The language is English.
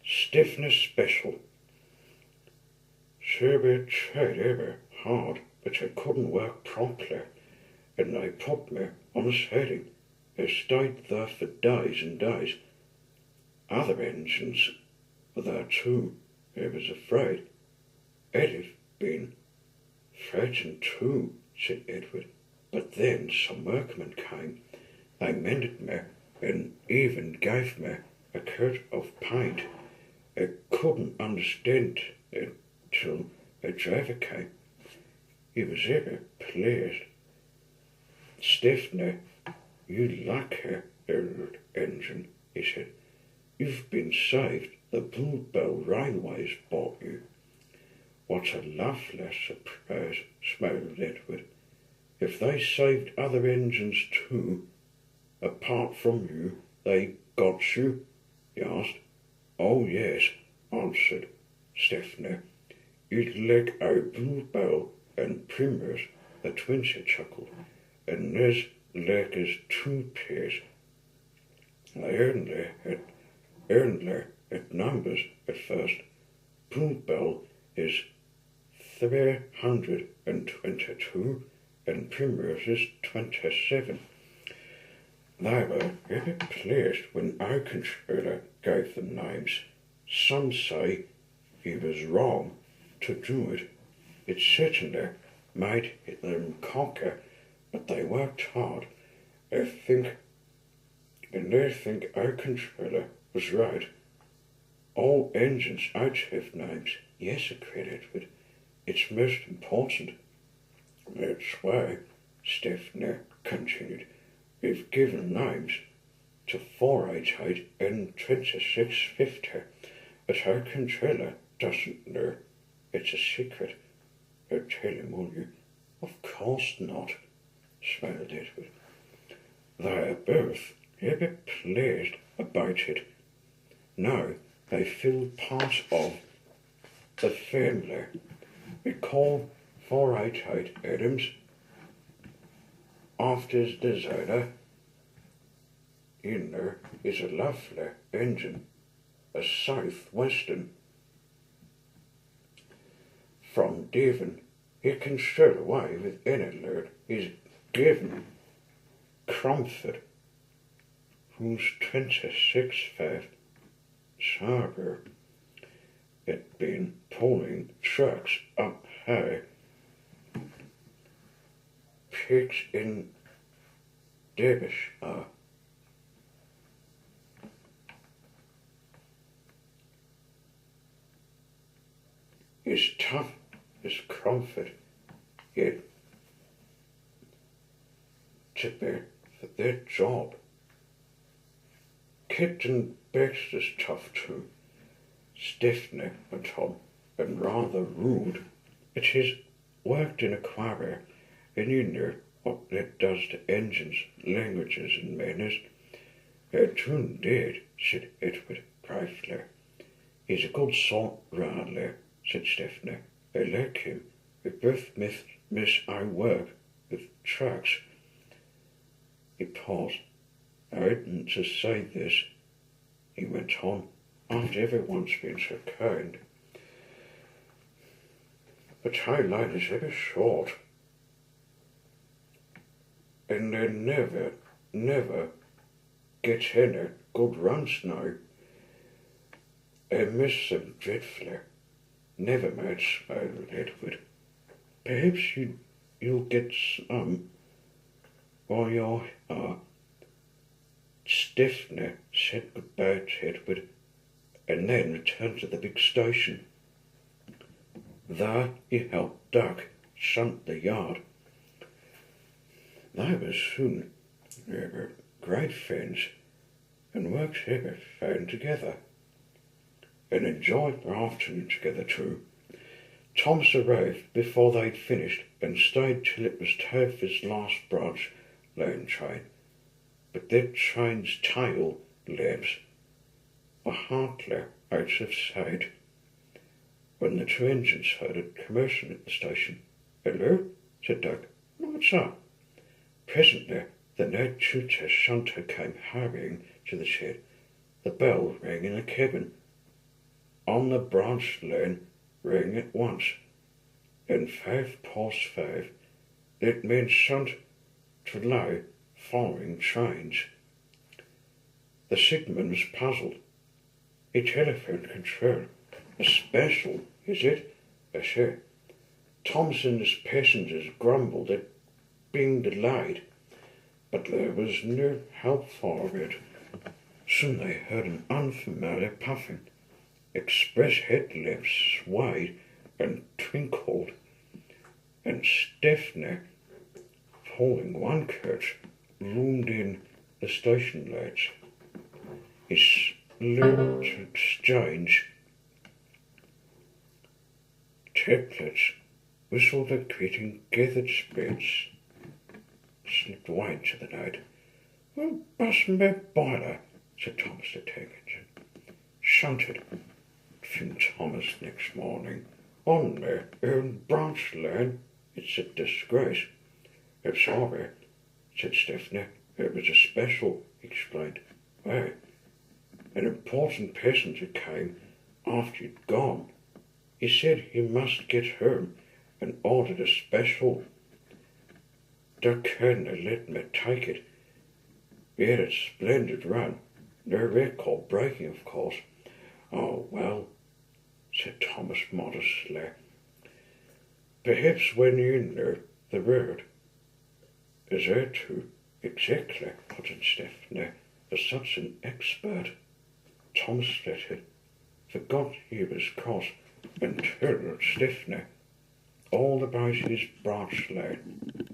stiffness special. Survey tried ever hard, but I couldn't work properly, and they put me on a setting. I stayed there for days and days. Other engines were there too. I was afraid. I'd been frightened too, said Edward. But then some workmen came. They mended me and even gave me a coat of paint. I couldn't understand it till a driver came. He was ever pleased. Stephanie, you lucky old engine, he said. You've been saved. The Bluebell Railways bought you. What a lovely surprise, smiled Edward. If they saved other engines too, apart from you, they got you? He asked. Oh yes, answered Stephanie. You'd like a Bluebell and Primrose, the twins had chuckled, and there's like as two pairs. They only had numbers at first. Bluebell is 322 and Primrose is 27. They were very pleased when our controller gave them names. Some say he was wrong to do it. It certainly made them conquer, but they worked hard. They think our controller was right. All engines ought to have names. Yes, agreed Edward. It's most important. That's why, Stephanie continued, we've given names to 488 and 2650, but our controller doesn't know. It's a secret. I'll tell him, will you? Of course not, smiled Edward. They are both very pleased about it. Now they feel part of the family. We call 488 Adams after his designer. You know, is a lovely engine, a southwestern. From Devon, he can sail away with any load. He's given comfort, who's 26.5 sober. It been pulling trucks up high, peaks in Derbyshire. Is tough as comfort, yet to be for their job. Captain Baxter's tough too. Stephanie went on, and rather rude. But he's worked in a quarry, and you know what that does to engines, languages, and manners. True indeed, said Edward gravely. He's a good sort, Radley, said Stephanie. I like him. We both miss our work with trucks. He paused. I oughtn't to say this, he went on, after everyone's been so kind. But our line is ever short, and they never get any good runs now. I miss them dreadfully. Never mind, smiled Edward. Perhaps you'll get some while you're Stephanie said goodbye to Edward, and then returned to the big station. There he helped Doug shunt the yard. They were soon great friends, and worked ever fine together, and enjoyed their afternoon together too. Thomas arrived before they'd finished, and stayed till it was time for his last branch land train. But that train's tail lamps were hardly out of sight when the two engines heard a commotion at the station. Hello, said Doug. What's up? Presently the night shunter came hurrying to the shed. The bell rang in the cabin. on the branch lane rang at once, and 5 past 5, that meant sent to lie following trains. The signalman was puzzled. He telephoned control. A special, is it? I said. Thompson's passengers grumbled at being delayed, but there was no help for it. Soon they heard an unfamiliar puffing. Express headlamps swayed and twinkled, and Stephanie, hauling one coach, loomed in the station lights. He slowed to exchange tablets, whistled a greeting, gathered spirits, slipped away into the night. "Well, bust me boiler," said Thomas the tank engine. "Shunted," fumed Thomas next morning, "on their own branch line. It's a disgrace." "I'm sorry," said Stephanie. "It was a special," he explained. "Why?" "An important passenger came after you'd gone. He said he must get home and ordered a special. Doug couldn't let me take it. We had a splendid run. No record breaking, of course." "Oh, well," said Thomas modestly. "Perhaps when you know the road." "Is there to?" "Exactly," put in Stephanie. "For such an expert." Thomas stuttered, forgot he was cross, and told Stephanie all about his branch line.